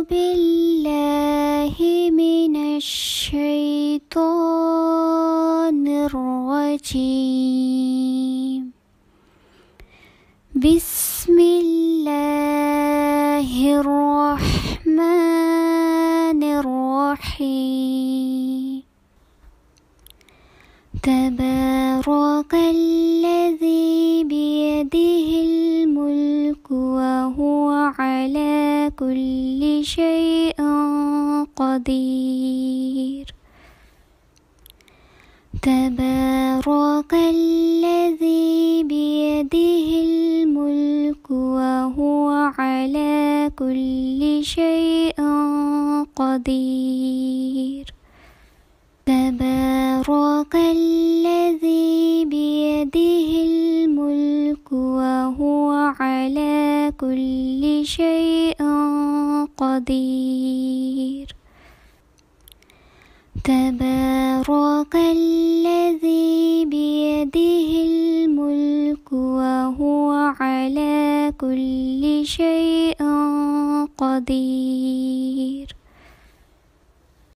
بالله من الشيطان الرجيم. بسم الله الرحمن الرحيم. تبارك الذي بيده الملك وهو على كل شيء قدير. تبارك الذي بيده الملك وهو على كل شيء قدير. تبارك الذي بيده الملك وهو على كل شيء قدير. تبارك الذي بيده الملك وهو على كل شيء قدير.